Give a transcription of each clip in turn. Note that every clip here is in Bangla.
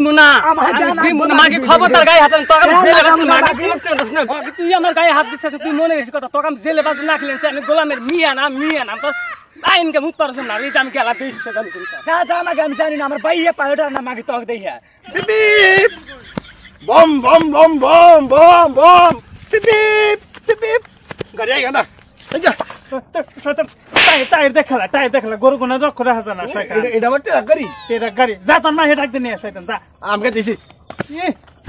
মুনা মাকে খবরদার গায়ে হাত তোকে জেলে বাঁধ তুই আমার গায়ে হাত দিচ্ছিস তুই মনে রেখে কথা তোকে জেলে বাঁধ না খেলেন আমি গোলামের মিয়া না তো আইনকে মুখ পারছ না এই আমি গেলা দিস যা যা আমাকে আমি জানি না আমার ভাইয়া পায়োটা না মাকে তোকে দেইয়া বিপ বম বম বম বম বম বম বিপ বিপ গাড়ি আইগা না যা টায়ার দেখলা গরু কোনা রক্ষ রাখা জানা শয়তান এটা আমার ট্রাক গাড়ি যা তোর মা হেটাক দিয়ে নিয়ে শয়তান যা আমাকে দিছি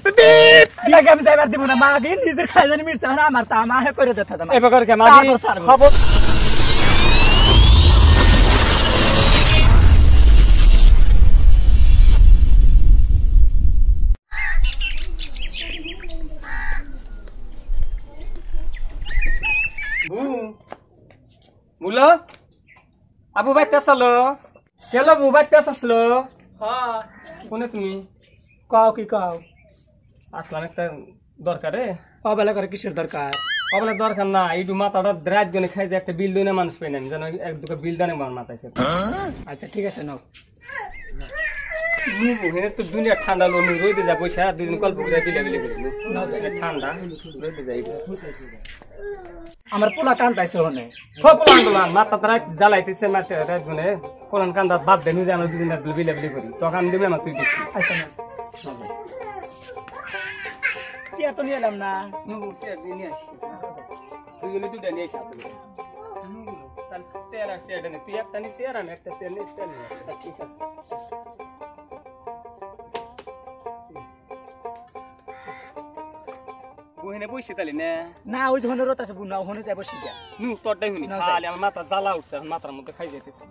বিপ লাগে আমি যাইবার দিব না মাগি নিজের খাই জানি মির্চা আমার তা মা হে করে দিতে দাও এবার কে মাগি খবর মুলো আবু বাইতে আসলো কেলো বু বাইতে আসলো হ্যাঁ কোনে তুমি কাও কি কাও আসলাম একটা দরকারে অবেলা করে কিসের দরকার অবেলা দরকার না এই মাথাটা দ্রাজ গনে খাই যে একটা বিল দনে মানুষ পাই না যেন এক দুটো বিল দানে মাথাইছে আচ্ছা ঠিক আছে নাও হেনে তো দুনিয়া ঠান্ডা লো রইতে যা পয়সা দুদিন গল্প করে বিলে বিলে করে ঠান্ডা রইতে যাই আমার পোলা কান্দাইছে হনে পোলান পোলান মাথা তারা জ্বালাইতেছে মাথা রাত গুনে পোলান কান্দা বাদ দেন যে আমরা দুদিন বিলে বিলে করি তখন আমি দেবে আমার তুই দিচ্ছি আচ্ছা না কি এত নিয়ে এলাম না নিয়ে আসি তুই গেলে দুটা নিয়ে আসি তাহলে তেল আর চেয়ারটা নে তুই একটা নিয়ে চেয়ার আমি একটা চেয়ার নিয়ে তেল নিয়ে ঠিক আছে ওখানে বসে তালি না না ওই ধরনের রত আছে বুনা ওখানে যাই বসে গিয়া নু তোরটাই শুনি খালি আমার মাথা জ্বালা উঠছে মাথার মধ্যে খাই যাইতেছে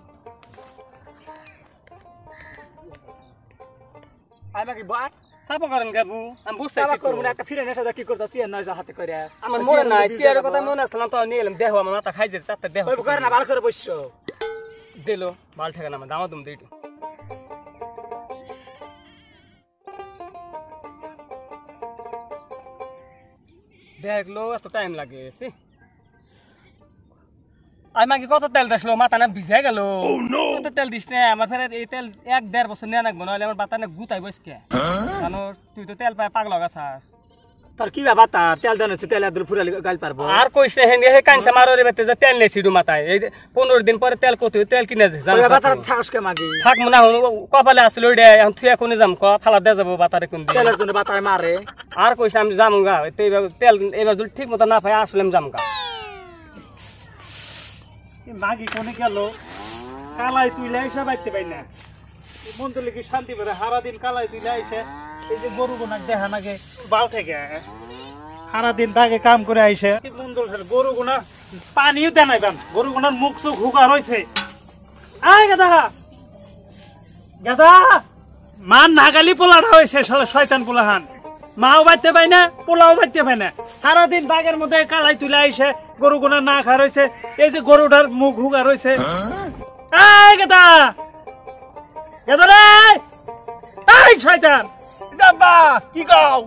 আমাকে বাট সাপা করেন গাবু আমি বুঝতে সাপা করব না একটা ফিরে নেশা কি করতে চেয়ার নয় হাতে করে আমার মনে নাই চেয়ারের কথা মনে আসলাম তো নিয়ে এলাম দেহ আমার মাথা খাই যেতে তাতে দেহ ওই করে না ভালো করে বসছো দিলো বাল ঠেকা না আমার দামা তুমি দিই দেখলো এত টাইম লাগে আমাকে কত তেল দিসলো মাথা না ভিজে গেল কত তেল দিস না আমার ফের এই তেল 1-1.5 বছর নিয়ে নাকবো নাহলে আমার বাতা না গুতাই বসকে জানো তুই তো তেল পায় পাগল গাছাস তোর কি বাবা তার তেল দেন হচ্ছে তেল আদর ফুরালি গাল পারবো আর কইছ না হেঙ্গে হে কানসা মারো রে বেতে যে তেল নেছি ডু মাথায় এই 15 দিন পরে তেল কত তেল কিনে যে জানো বাবা তার থাকস কে মাগি থাক মনা কপালে আসলে ওইডা এখন তুই কোনে যাম ক ফালা দে যাব বাতারে কোন দিন তেলের জন্য বাতায় মারে আর কইছ আমি যামগা তেল এবার যদি ঠিক মতো না পাই আসলে আমি যামগা মাগি কোনে গেল কালাই তুই লাইসা বাইতে পাই না মন তো লিখি শান্তি করে সারা দিন কালাই তুই লাইসা এই যে গরু গোনাক দেখা নাগে বাল থেকে সারা দিন তাকে কাম করে আইসে মন্দল গরু গোনা পানিও দেয় নাই বান গরু গোনার মুখ চোখ হুকা রয়েছে আয় গাদা গাদা মান নাগালি পোলাটা হয়েছে শয়তান পোলাহান মাও বাড়তে পাই না পোলাও বাড়তে পাই না সারাদিন বাঘের মধ্যে কালাই তুলে আইসে গরু গোনা না খা রয়েছে এই যে গরুটার মুখ হুকা রয়েছে গেদা গেদা রে এই শয়তান যাবা কি কও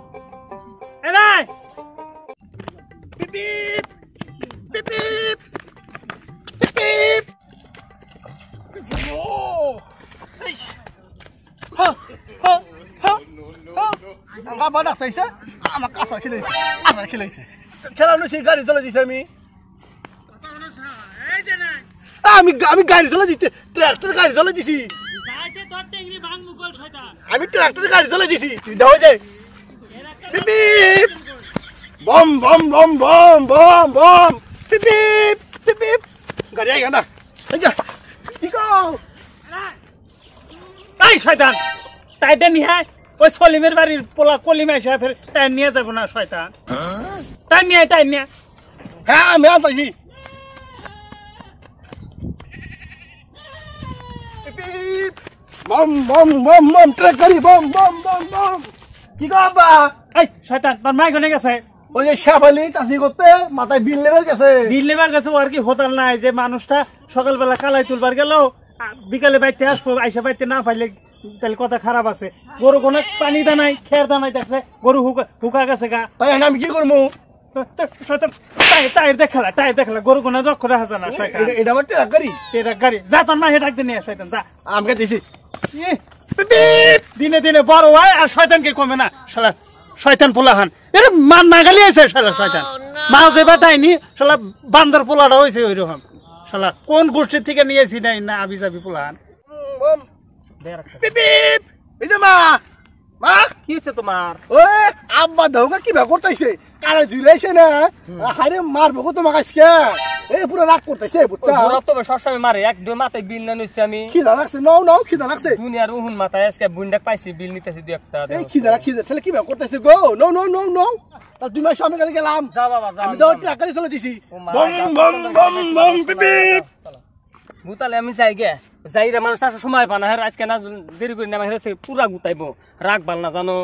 এ নাই বিপ বিপ বিপ ও হা হা হা বাবা না তাইছে আমার কাঁচা খেলাইছে খেলানো সেই গাড়ি চালা দিছে আমি গাড়ি চালা দিতে ট্রাক্টর গাড়ি চালা দিছি আমি ট্রাক্টর গাড়ি চালা দিছি তুই দাও যায় বিপ বম বম বম বম বম বম বিপ বিপ গাড়ি আইগা না কি কও এই শয়তান তাইটা নিয়ে ওই সলিমের বাড়ির পোলা কলিমে এসে ফের তাই নিয়ে যাবো না শয়তান তাই নিয়ে হ্যাঁ আমি আনতাছি বম বম বম বম ট্রাক গাড়ি বম বম বম বম কি কবা এই শয়তান তোর মাই গনে গেছে ওই যে শেফালি চাষি করতে মাথায় বিল লেবার গেছে ওর কি হোটেল নাই যে মানুষটা সকালবেলা কালাই তুলবার গেল বিকালে বাইতে আসবো আইসা বাইতে না পাইলে তাহলে কথা খারাপ আছে গরু কোনো পানি দানাই খের দানাই দেখছে গরু হুকা গেছে গা তাই আমি কি করবো টায়ার দেখলা গরু কোনো রক্ষ রাখা জানা এটা আমার ট্রাক গাড়ি গাড়ি যা তোর মা হেটাক দিয়ে নিয়ে শয়তান যা আমাকে দিছি দিনে দিনে বড় হয় আর শয়তানকে কমে না শালা শয়তান পোলাহান এর মান না গালি আছে শালা শয়তান মা যে বাটাইনি শালা বান্দর পোলাটা হয়েছে ওই রকম শালা কোন গোষ্ঠীর থেকে নিয়েছি নাই না আবি যাবি পোলাহান এই যে মা মা কি হচ্ছে তোমার ওই আব্বা ধোকা কি ভাগ করতেছে কালে ঝুলাইছে না হারে মারবো কত মাগাইছে এই পুরো রাগ করতেছে বুঝছা ওরা তো সবসময় মারে এক দুই মাথায় বিল না নিচ্ছে আমি খিদা লাগছে নাও নাও খিদা লাগছে দুনিয়ার উহুন মাথায় আজকে বুন্ডাক পাইছি বিল নিতেছি দুই একটা এই খিদা ছেলে কি ভাগ করতেছে গো নো নো নো নো তা দুই মাস আমি গেলাম যা বাবা যা আমি তো টাকা চলে দিছি বম বম বম বম পিপিপ গুতালে আমি যাই গে যাই রে মানুষ আসা সময় পানা হ্যাঁ আজকে না দেরি করি না হেরেছে পুরা গুতাইবো রাগ বাল না জানো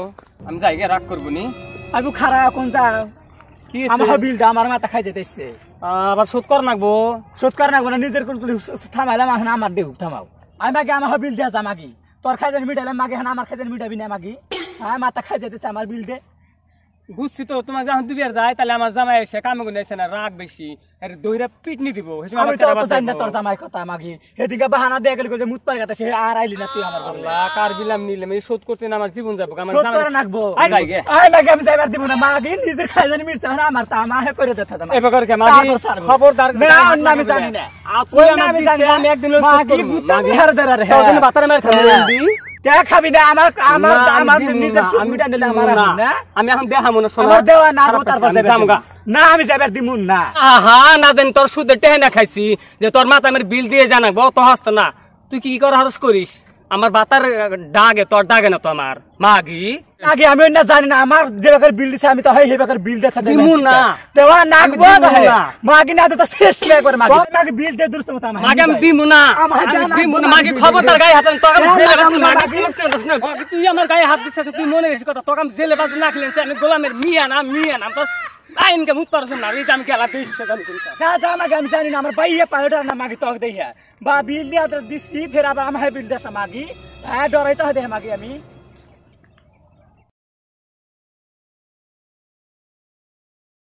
আমি যাই গে রাগ করবো নি আমি খারা কোন যাও কি আমার বিলটা আমার মাথা খাই যেতেছে আবার শোধ কর নাকবো শোধ কর না নিজের কোন থামাইলাম এখন আমার দেহ থামাও আমি মাগে আমার বিল দিয়া যা মাগি তোর খাইজান মিটাইলাম মাগে এখন আমার খাইজান মিটাবি না মাগি হ্যাঁ মাথা খাই যেতেছে আমার বিল দে বুঝছি তো তোমার যখন দুবিয়ার যায় তাহলে আমার জামাই এসে কামে গুনে এসে না রাগ বেশি আরে দইরা পিটনি দিব আমি তো অত জানি না তোর জামাই কথা মাগি এদিকে বাহানা দিয়ে গেল যে মুত পার কথা সে আর আইলি না তুই আমার বললা আল্লাহ কার বিলাম নিলাম এই শোধ করতে না আমার জীবন যাবো আমার শোধ জামাই করে নাকবো আই যাই গে আই মাগে আমি যাইবার দিব না মাগি নিজের খাইজান মিটছে এখন আমার তা মাহে করে দিতে দাও এই প্রকার কে মাগি খবরদার না অন্য আমি জানি না তুই আমি জানি আমি একদিন মাগি গুতা বিহার ধরে রে তোর জন্য বাতারে মার খাবি কে খাবি না আমার আমার আমার নিজের সুবিধা নিলে আমার না আমি এখন দেখামু না সোনা আমার দেওয়া না তারপর জামগা না আমি যাবার দিমু না আহা না জানি তোর সুদে টেহে না খাইছি যে তোর মাথা আমার বিল দিয়ে জানাবো তো হস্ত না তুই কি কর হারস করিস আমার বাতার ডাগে তোর ডাগে না তো আমার মাগি আগে আমি না জানি না আমার যে বেকার বিল দিছে আমি তো হয় হে বেকার বিল দেখা দিমু না দেওয়া নাকবো দিমু না। মাগি না তো শেষ একবার মাগি মাগি বিল দে দুরস্ত মত আমার মাগি আমি দিমু না আমার আমি জানা দিমু না দিমু মাগি না। খবরদার গায়ে হাত তোর আমি জেলে বাজ না, মাগি মাগি তুই আমার গায়ে হাত দিছিস তুই মনে রেখে কথা তোর আমি জেলে বাজ না খেলেন আমি গোলামের মিয়া না তো আইনকে মুত পারছ না এই আমি খেলা দিছ আমি করি যা যা মাগি আমি জানি না আমার ভাইয়া পাউডার না মাগি তক দেইয়া বা বিল দিয়া দিছি ফের আবার আমার বিল দেছ মাগি হ্যাঁ ডরাইতে হয় দে মাগি আমি